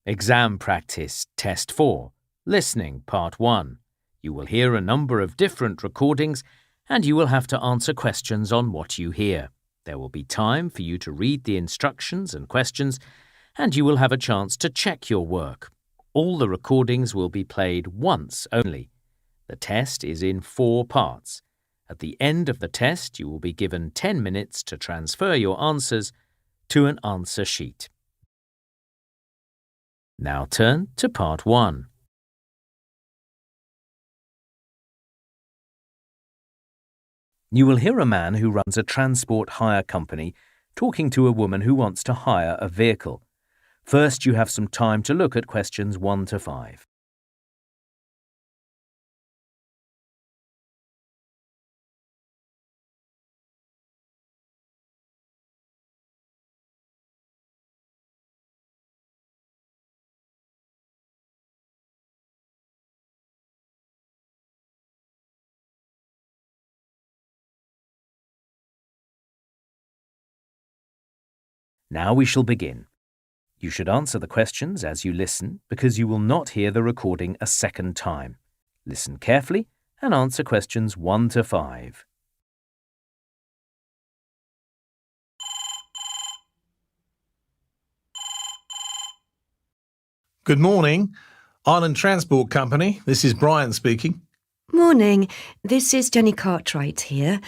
Exam Practice Test 4, Listening Part 1. You will hear a number of different recordings and you will have to answer questions on what you hear. There will be time for you to read the instructions and questions and you will have a chance to check your work. All the recordings will be played once only. The test is in 4 parts. At the end of the test, you will be given 10 minutes to transfer your answers to an answer sheet. Now turn to Part 1. You will hear a man who runs a transport hire company talking to a woman who wants to hire a vehicle. First, you have some time to look at questions 1 to 5. Now we shall begin. You should answer the questions as you listen because you will not hear the recording a second time. Listen carefully and answer questions 1 to 5. Good morning. Island Transport Company. This is Brian speaking. Morning. This is Jenny Cartwright here.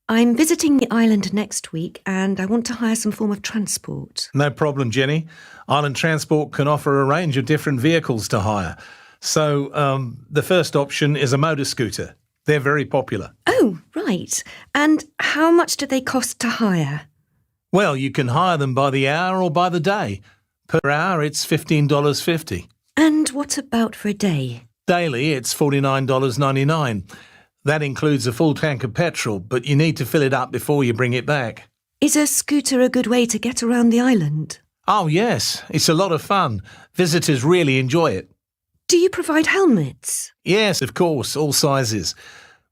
I'm visiting the island next week and I want to hire some form of transport. No problem, Jenny. Island Transport can offer a range of different vehicles to hire. So the first option is a motor scooter. They're very popular. Oh, right. And how much do they cost to hire? Well, you can hire them by the hour or by the day. Per hour, it's $15.50. And what about for a day? Daily, it's $49.99. That includes a full tank of petrol, but you need to fill it up before you bring it back. Is a scooter a good way to get around the island? Oh, yes. It's a lot of fun. Visitors really enjoy it. Do you provide helmets? Yes, of course, all sizes.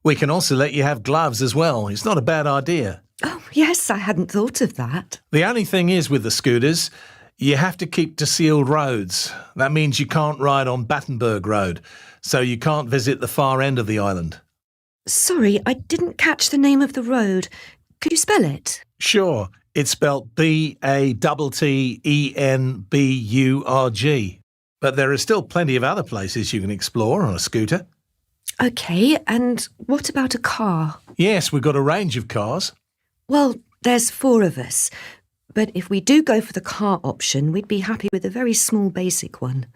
We can also let you have gloves as well. It's not a bad idea. Oh, yes, I hadn't thought of that. The only thing is with the scooters, you have to keep to sealed roads. That means you can't ride on Battenberg Road, so you can't visit the far end of the island. Sorry, I didn't catch the name of the road. Could you spell it? Sure, it's spelt Battenburg. But there are still plenty of other places you can explore on a scooter. OK, and what about a car? Yes, we've got a range of cars. Well, there's 4 of us. But if we do go for the car option, we'd be happy with a very small basic one.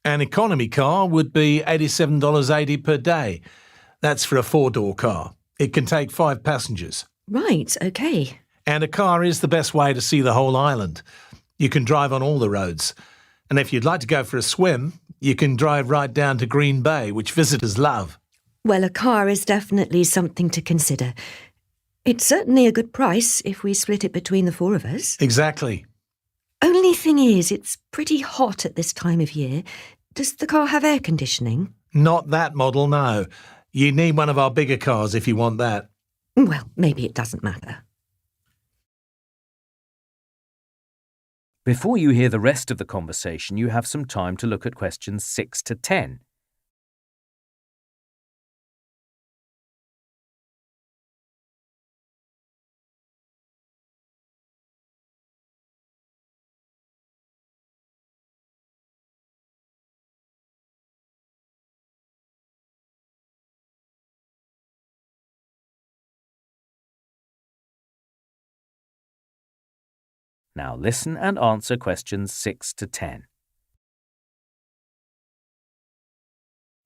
An economy car would be $87.80 per day. That's for a 4-door car. It can take 5 passengers. Right, OK. And a car is the best way to see the whole island. You can drive on all the roads. And if you'd like to go for a swim, you can drive right down to Green Bay, which visitors love. Well, a car is definitely something to consider. It's certainly a good price if we split it between the 4 of us. Exactly. Only thing is, it's pretty hot at this time of year. Does the car have air conditioning? Not that model, no. You need one of our bigger cars if you want that. Well, maybe it doesn't matter. Before you hear the rest of the conversation, you have some time to look at questions 6 to 10. Now listen and answer questions 6 to 10.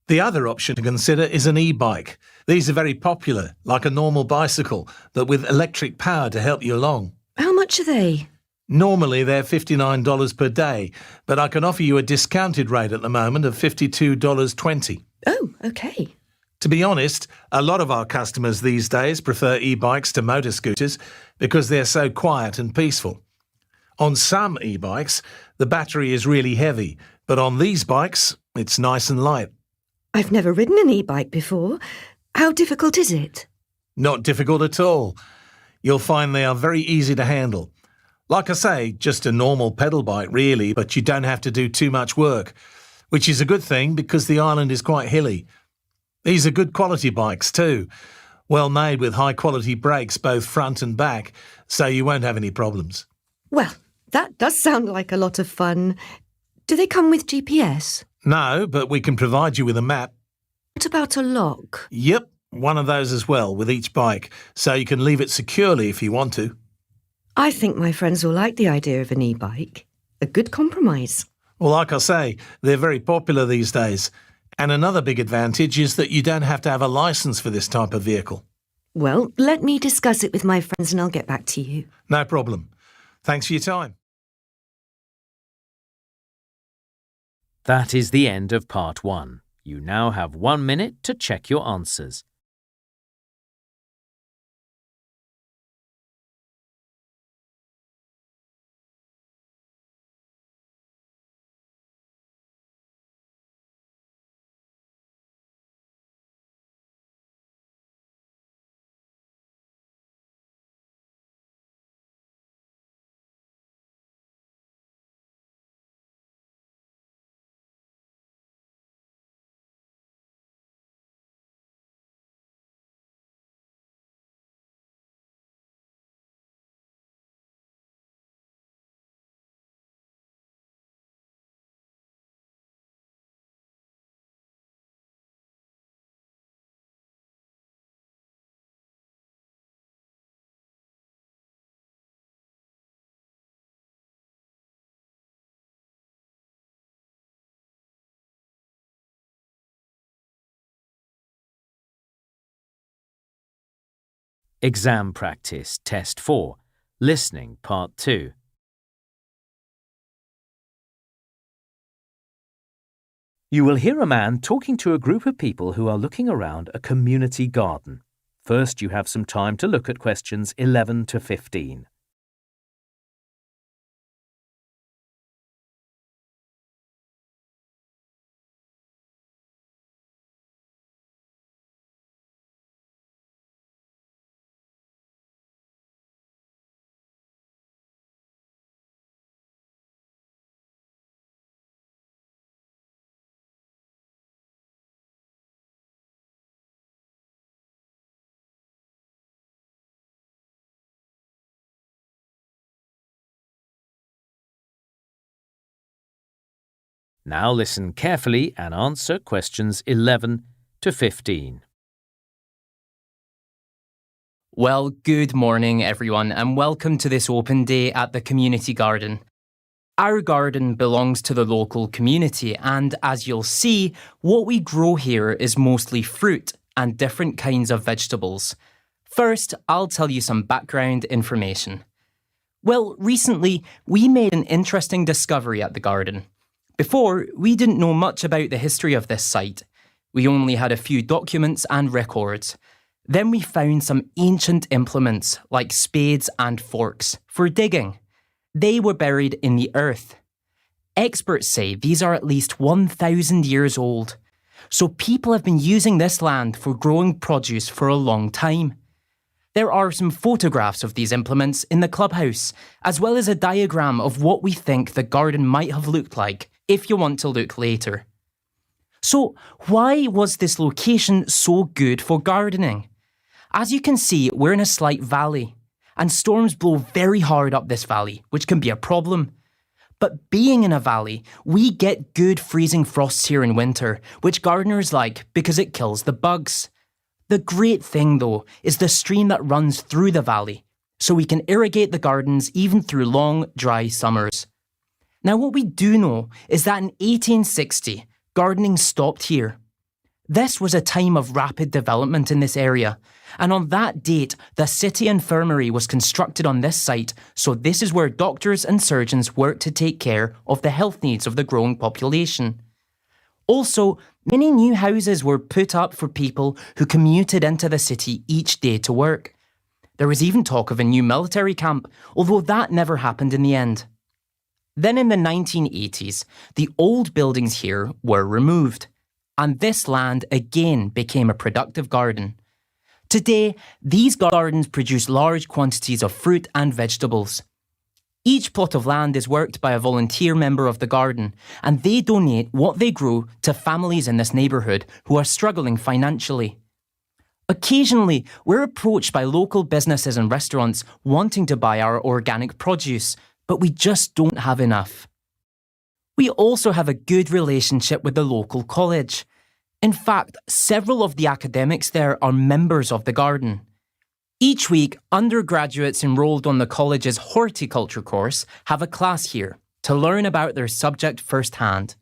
The other option to consider is an e-bike. These are very popular, like a normal bicycle, but with electric power to help you along. How much are they? Normally they're $59 per day, but I can offer you a discounted rate at the moment of $52.20. Oh, OK. To be honest, a lot of our customers these days prefer e-bikes to motor scooters because they're so quiet and peaceful. On some e-bikes, the battery is really heavy, but on these bikes, it's nice and light. I've never ridden an e-bike before. How difficult is it? Not difficult at all. You'll find they are very easy to handle. Like I say, just a normal pedal bike really, but you don't have to do too much work, which is a good thing because the island is quite hilly. These are good quality bikes too, well made with high quality brakes both front and back, so you won't have any problems. Well, that does sound like a lot of fun. Do they come with GPS? No, but we can provide you with a map. What about a lock? Yep, one of those as well with each bike, so you can leave it securely if you want to. I think my friends will like the idea of an e-bike. A good compromise. Well, like I say, they're very popular these days. And another big advantage is that you don't have to have a licence for this type of vehicle. Well, let me discuss it with my friends and I'll get back to you. No problem. Thanks for your time. That is the end of part 1. You now have 1 minute to check your answers. Exam practice, test 4. Listening, part 2. You will hear a man talking to a group of people who are looking around a community garden. First, you have some time to look at questions 11 to 15. Now listen carefully and answer questions 11 to 15. Well, good morning, everyone, and welcome to this open day at the community garden. Our garden belongs to the local community, and as you'll see, what we grow here is mostly fruit and different kinds of vegetables. First, I'll tell you some background information. Well, recently, we made an interesting discovery at the garden. Before, we didn't know much about the history of this site. We only had a few documents and records. Then we found some ancient implements like spades and forks for digging. They were buried in the earth. Experts say these are at least 1,000 years old. So people have been using this land for growing produce for a long time. There are some photographs of these implements in the clubhouse, as well as a diagram of what we think the garden might have looked like if you want to look later. So, why was this location so good for gardening? As you can see, we're in a slight valley, and storms blow very hard up this valley, which can be a problem. But being in a valley, we get good freezing frosts here in winter, which gardeners like because it kills the bugs. The great thing, though, is the stream that runs through the valley, so we can irrigate the gardens even through long, dry summers. Now, what we do know is that in 1860, gardening stopped here. This was a time of rapid development in this area, and on that date, the city infirmary was constructed on this site, so this is where doctors and surgeons worked to take care of the health needs of the growing population. Also, many new houses were put up for people who commuted into the city each day to work. There was even talk of a new military camp, although that never happened in the end. Then in the 1980s, the old buildings here were removed, and this land again became a productive garden. Today, these gardens produce large quantities of fruit and vegetables. Each plot of land is worked by a volunteer member of the garden, and they donate what they grow to families in this neighbourhood who are struggling financially. Occasionally, we're approached by local businesses and restaurants wanting to buy our organic produce, but we just don't have enough. We also have a good relationship with the local college. In fact, several of the academics there are members of the garden. Each week, undergraduates enrolled on the college's horticulture course have a class here to learn about their subject firsthand.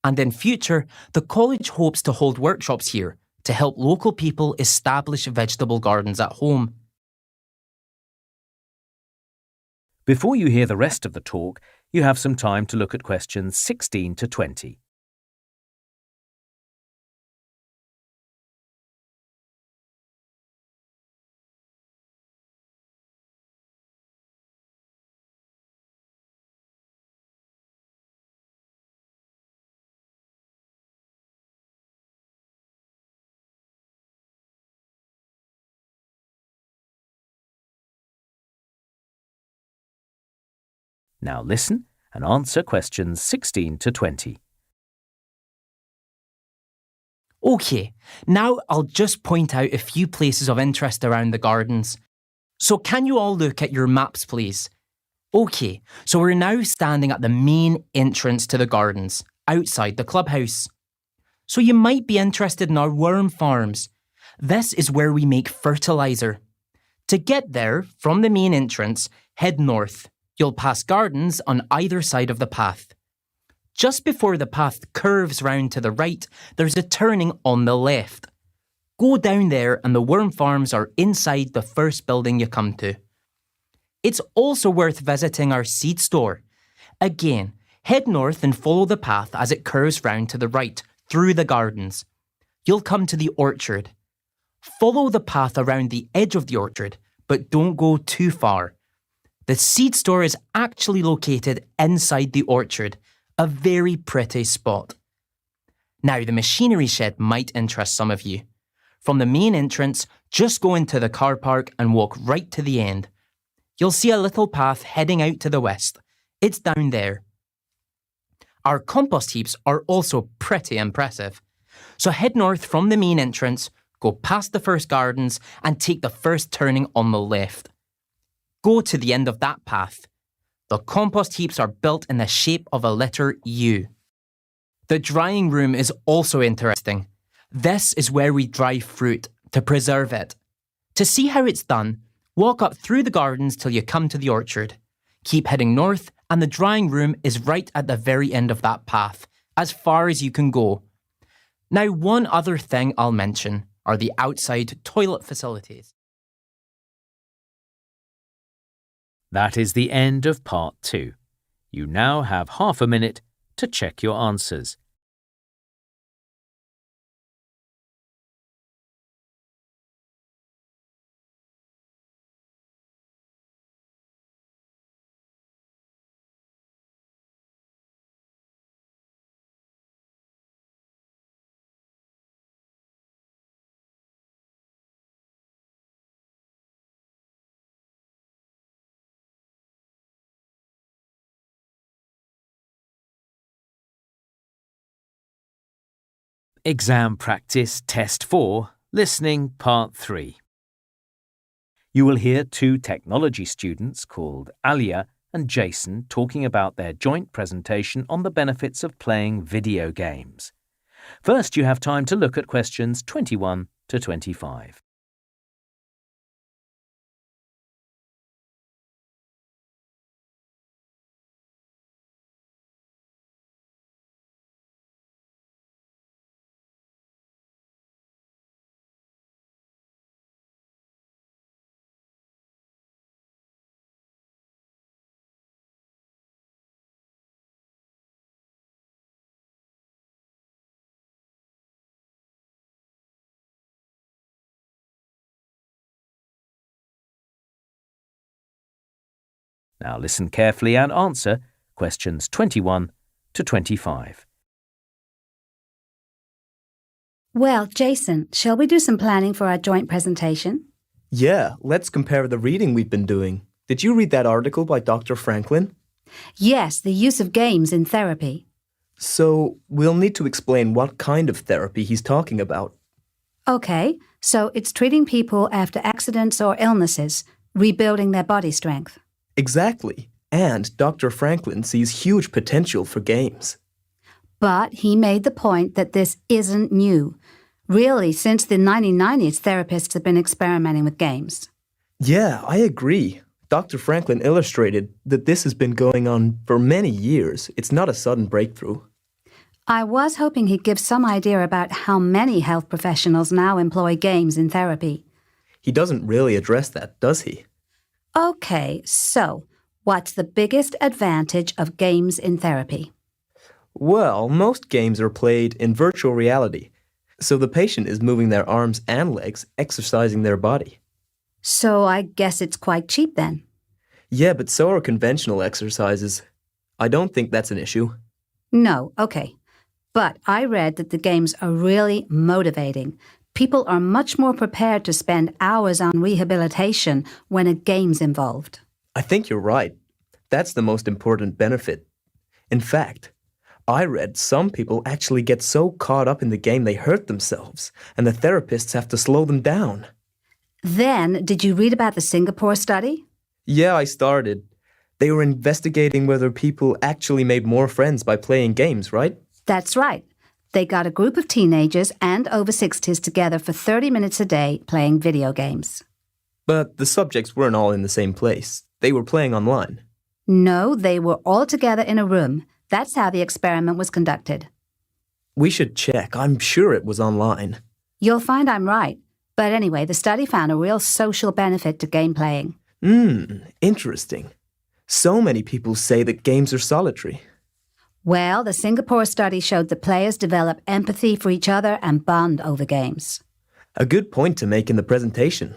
And in future, the college hopes to hold workshops here to help local people establish vegetable gardens at home. Before you hear the rest of the talk, you have some time to look at questions 16 to 20. Now listen and answer questions 16 to 20. OK, now I'll just point out a few places of interest around the gardens. So can you all look at your maps, please? OK, so we're now standing at the main entrance to the gardens, outside the clubhouse. So you might be interested in our worm farms. This is where we make fertiliser. To get there, from the main entrance, head north. You'll pass gardens on either side of the path. Just before the path curves round to the right, there's a turning on the left. Go down there and the worm farms are inside the first building you come to. It's also worth visiting our seed store. Again, head north and follow the path as it curves round to the right, through the gardens. You'll come to the orchard. Follow the path around the edge of the orchard, but don't go too far. The seed store is actually located inside the orchard, a very pretty spot. Now, the machinery shed might interest some of you. From the main entrance, just go into the car park and walk right to the end. You'll see a little path heading out to the west. It's down there. Our compost heaps are also pretty impressive. So head north from the main entrance, go past the first gardens and take the first turning on the left. Go to the end of that path. The compost heaps are built in the shape of a letter U. The drying room is also interesting. This is where we dry fruit to preserve it. To see how it's done, walk up through the gardens till you come to the orchard. Keep heading north and the drying room is right at the very end of that path, as far as you can go. Now, one other thing I'll mention are the outside toilet facilities. That is the end of part 2. You now have half a minute to check your answers. Exam Practice Test 4, Listening Part 3. You will hear 2 technology students called Alia and Jason talking about their joint presentation on the benefits of playing video games. First, you have time to look at questions 21 to 25. Now listen carefully and answer questions 21 to 25. Well, Jason, shall we do some planning for our joint presentation? Yeah, let's compare the reading we've been doing. Did you read that article by Dr. Franklin? Yes, the use of games in therapy. So, we'll need to explain what kind of therapy he's talking about. Okay, so it's treating people after accidents or illnesses, rebuilding their body strength. Exactly. And Dr. Franklin sees huge potential for games. But he made the point that this isn't new. Really, since the 1990s, therapists have been experimenting with games. Yeah, I agree. Dr. Franklin illustrated that this has been going on for many years. It's not a sudden breakthrough. I was hoping he'd give some idea about how many health professionals now employ games in therapy. He doesn't really address that, does he? Okay, so what's the biggest advantage of games in therapy? Well, most games are played in virtual reality, so the patient is moving their arms and legs, exercising their body. So I guess it's quite cheap then. Yeah, but so are conventional exercises. I don't think that's an issue. No, okay. But I read that the games are really motivating. People are much more prepared to spend hours on rehabilitation when a game's involved. I think you're right. That's the most important benefit. In fact, I read some people actually get so caught up in the game they hurt themselves, and the therapists have to slow them down. Then, did you read about the Singapore study? Yeah, I started. They were investigating whether people actually made more friends by playing games, right? That's right. They got a group of teenagers and over 60s together for 30 minutes a day playing video games. But the subjects weren't all in the same place. They were playing online. No, they were all together in a room. That's how the experiment was conducted. We should check. I'm sure it was online. You'll find I'm right. But anyway, the study found a real social benefit to game playing. Interesting. So many people say that games are solitary. Well, the Singapore study showed that players develop empathy for each other and bond over games. A good point to make in the presentation.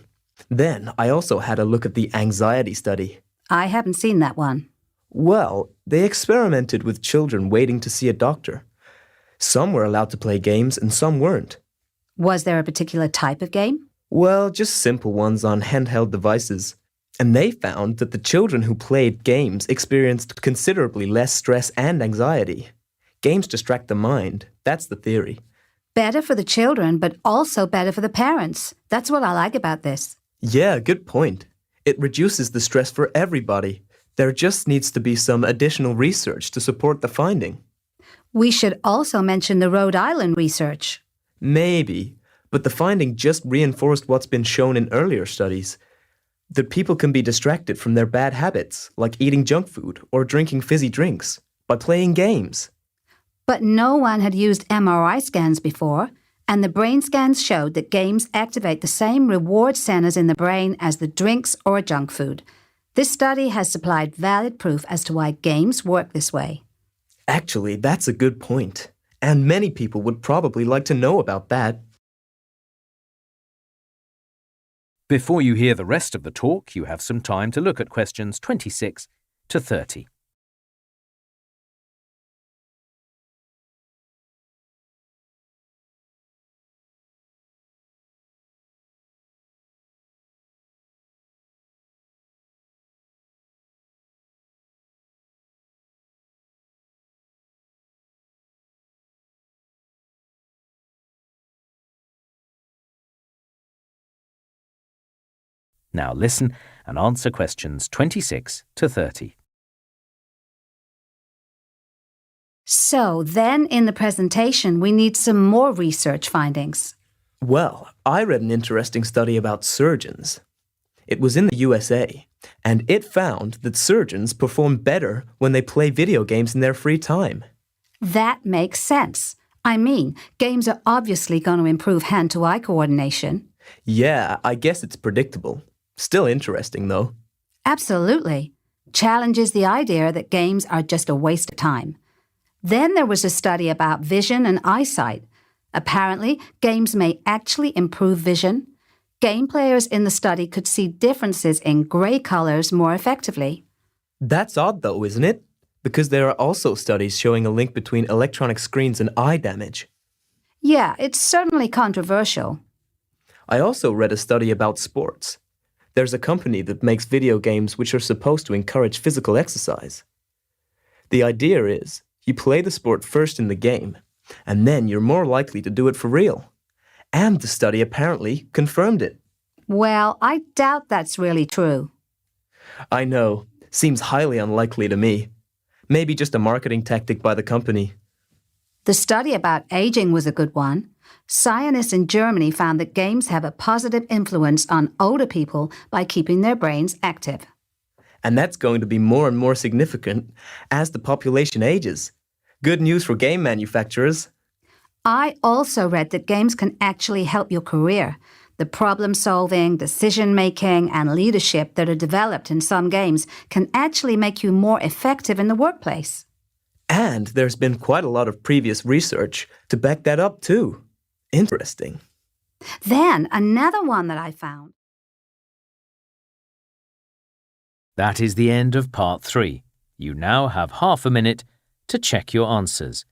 Then I also had a look at the anxiety study. I haven't seen that one. Well, they experimented with children waiting to see a doctor. Some were allowed to play games and some weren't. Was there a particular type of game? Well, just simple ones on handheld devices. And they found that the children who played games experienced considerably less stress and anxiety. Games distract the mind. That's the theory. Better for the children, but also better for the parents. That's what I like about this. Yeah, good point. It reduces the stress for everybody. There just needs to be some additional research to support the finding. We should also mention the Rhode Island research. Maybe, but the finding just reinforced what's been shown in earlier studies. That people can be distracted from their bad habits, like eating junk food or drinking fizzy drinks, by playing games. But no one had used MRI scans before, and the brain scans showed that games activate the same reward centers in the brain as the drinks or junk food. This study has supplied valid proof as to why games work this way. Actually, that's a good point, and many people would probably like to know about that. Before you hear the rest of the talk, you have some time to look at questions 26 to 30. Now listen and answer questions 26 to 30. So then in the presentation, we need some more research findings. Well, I read an interesting study about surgeons. It was in the USA, and it found that surgeons perform better when they play video games in their free time. That makes sense. I mean, games are obviously going to improve hand-to-eye coordination. Yeah, I guess it's predictable. Still interesting, though. Absolutely. Challenges the idea that games are just a waste of time. Then there was a study about vision and eyesight. Apparently, games may actually improve vision. Game players in the study could see differences in grey colours more effectively. That's odd, though, isn't it? Because there are also studies showing a link between electronic screens and eye damage. Yeah, it's certainly controversial. I also read a study about sports. There's a company that makes video games which are supposed to encourage physical exercise. The idea is you play the sport first in the game, and then you're more likely to do it for real. And the study apparently confirmed it. Well, I doubt that's really true. I know. Seems highly unlikely to me. Maybe just a marketing tactic by the company. The study about aging was a good one. Scientists in Germany found that games have a positive influence on older people by keeping their brains active. And that's going to be more and more significant as the population ages. Good news for game manufacturers. I also read that games can actually help your career. The problem-solving, decision-making, and leadership that are developed in some games can actually make you more effective in the workplace. And there's been quite a lot of previous research to back that up too. Interesting. Then, another one that I found. That is the end of part 3. You now have half a minute to check your answers.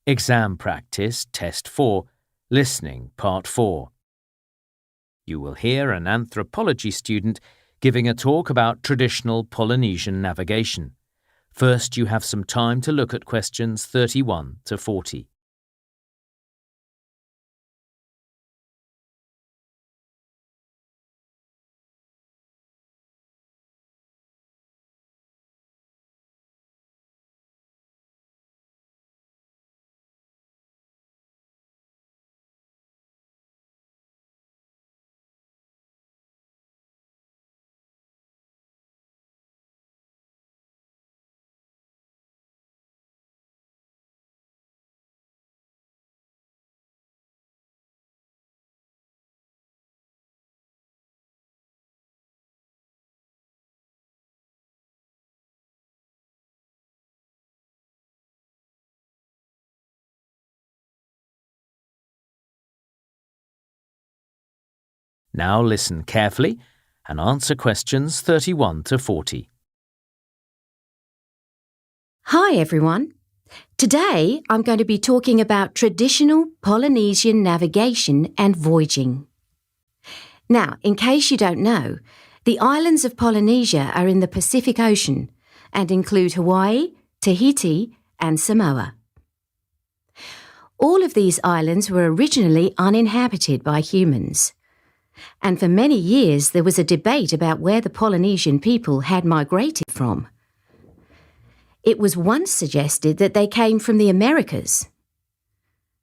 Exam Practice Test 4, Listening Part 4. You will hear an anthropology student giving a talk about traditional Polynesian navigation. First, you have some time to look at questions 31 to 40. Now listen carefully and answer questions 31 to 40. Hi everyone. Today I'm going to be talking about traditional Polynesian navigation and voyaging. Now, in case you don't know, the islands of Polynesia are in the Pacific Ocean and include Hawaii, Tahiti and Samoa. All of these islands were originally uninhabited by humans. And for many years there was a debate about where the Polynesian people had migrated from. It was once suggested that they came from the Americas.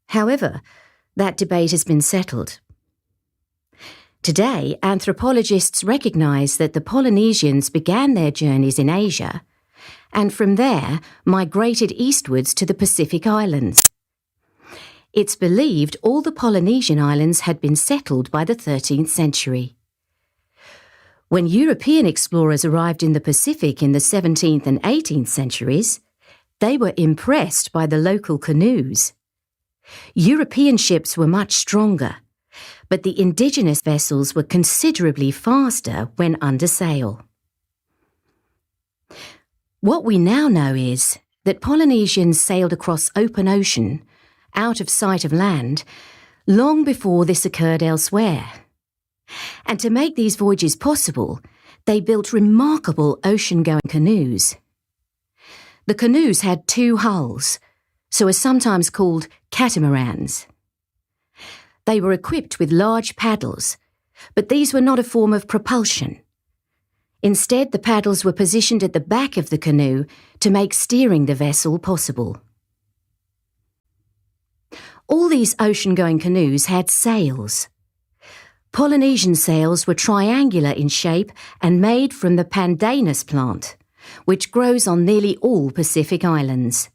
However, that debate has been settled. Today, anthropologists recognise that the Polynesians began their journeys in Asia and from there migrated eastwards to the Pacific Islands. It's believed all the Polynesian islands had been settled by the 13th century. When European explorers arrived in the Pacific in the 17th and 18th centuries, they were impressed by the local canoes. European ships were much stronger, but the indigenous vessels were considerably faster when under sail. What we now know is that Polynesians sailed across open ocean, out of sight of land, long before this occurred elsewhere. And to make these voyages possible, they built remarkable ocean-going canoes. The canoes had 2 hulls, so are sometimes called catamarans. They were equipped with large paddles, but these were not a form of propulsion. Instead, the paddles were positioned at the back of the canoe to make steering the vessel possible. All these ocean-going canoes had sails. Polynesian sails were triangular in shape and made from the pandanus plant, which grows on nearly all Pacific islands.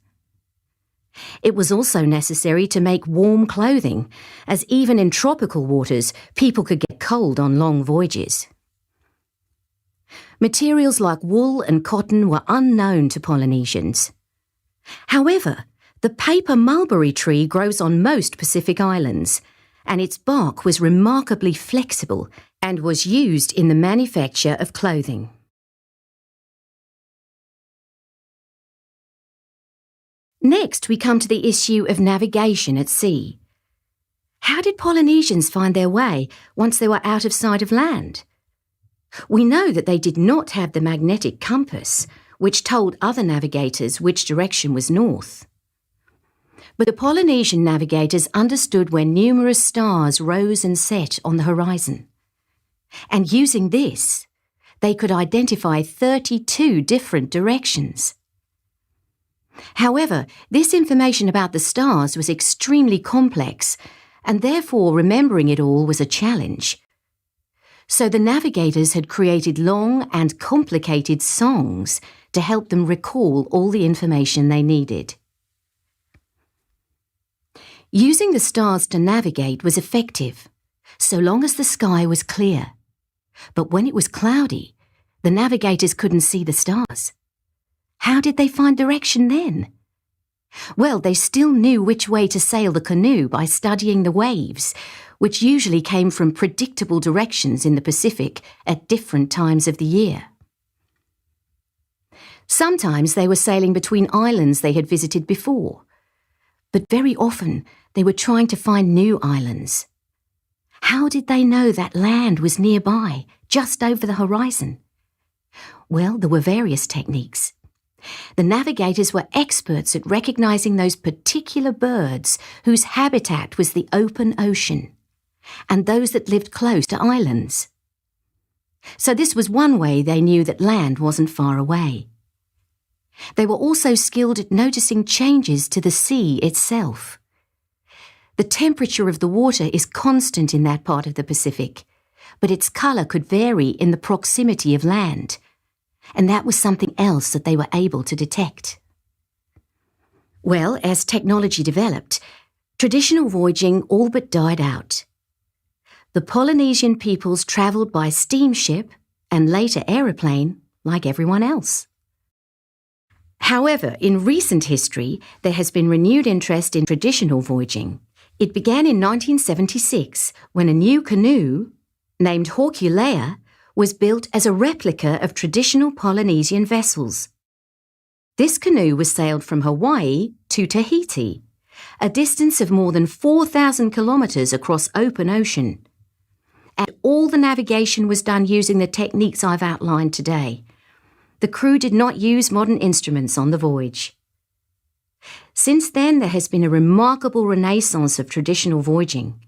It was also necessary to make warm clothing, as even in tropical waters, people could get cold on long voyages. Materials like wool and cotton were unknown to Polynesians. However, the paper mulberry tree grows on most Pacific islands, and its bark was remarkably flexible and was used in the manufacture of clothing. Next, we come to the issue of navigation at sea. How did Polynesians find their way once they were out of sight of land? We know that they did not have the magnetic compass, which told other navigators which direction was north. But the Polynesian navigators understood where numerous stars rose and set on the horizon. And using this, they could identify 32 different directions. However, this information about the stars was extremely complex, and therefore remembering it all was a challenge. So the navigators had created long and complicated songs to help them recall all the information they needed. Using the stars to navigate was effective, so long as the sky was clear. But when it was cloudy, the navigators couldn't see the stars. How did they find direction then? Well, they still knew which way to sail the canoe by studying the waves, which usually came from predictable directions in the Pacific at different times of the year. Sometimes they were sailing between islands they had visited before, but very often they were trying to find new islands. How did they know that land was nearby, just over the horizon? Well, there were various techniques. The navigators were experts at recognizing those particular birds whose habitat was the open ocean, and those that lived close to islands. So this was one way they knew that land wasn't far away. They were also skilled at noticing changes to the sea itself. The temperature of the water is constant in that part of the Pacific, but its colour could vary in the proximity of land, and that was something else that they were able to detect. Well, as technology developed, traditional voyaging all but died out. The Polynesian peoples travelled by steamship and later aeroplane like everyone else. However, in recent history, there has been renewed interest in traditional voyaging. It began in 1976 when a new canoe, named Hawkulea, was built as a replica of traditional Polynesian vessels. This canoe was sailed from Hawaii to Tahiti, a distance of more than 4,000 kilometres across open ocean. And all the navigation was done using the techniques I've outlined today. The crew did not use modern instruments on the voyage. Since then, there has been a remarkable renaissance of traditional voyaging.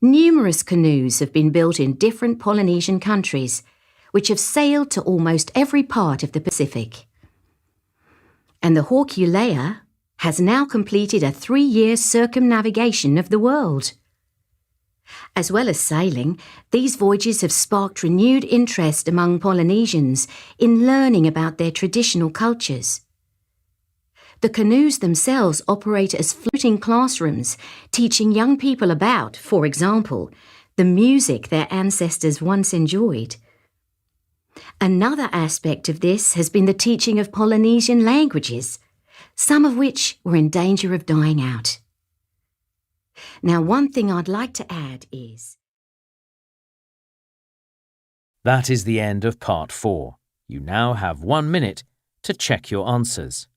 Numerous canoes have been built in different Polynesian countries, which have sailed to almost every part of the Pacific. And the Hawkulea has now completed a 3-year circumnavigation of the world. As well as sailing, these voyages have sparked renewed interest among Polynesians in learning about their traditional cultures. The canoes themselves operate as floating classrooms, teaching young people about, for example, the music their ancestors once enjoyed. Another aspect of this has been the teaching of Polynesian languages, some of which were in danger of dying out. Now, one thing I'd like to add is... That is the end of part 4. You now have 1 minute to check your answers.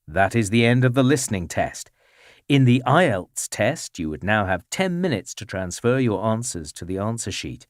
That is the end of the listening test. In the IELTS test, you would now have 10 minutes to transfer your answers to the answer sheet.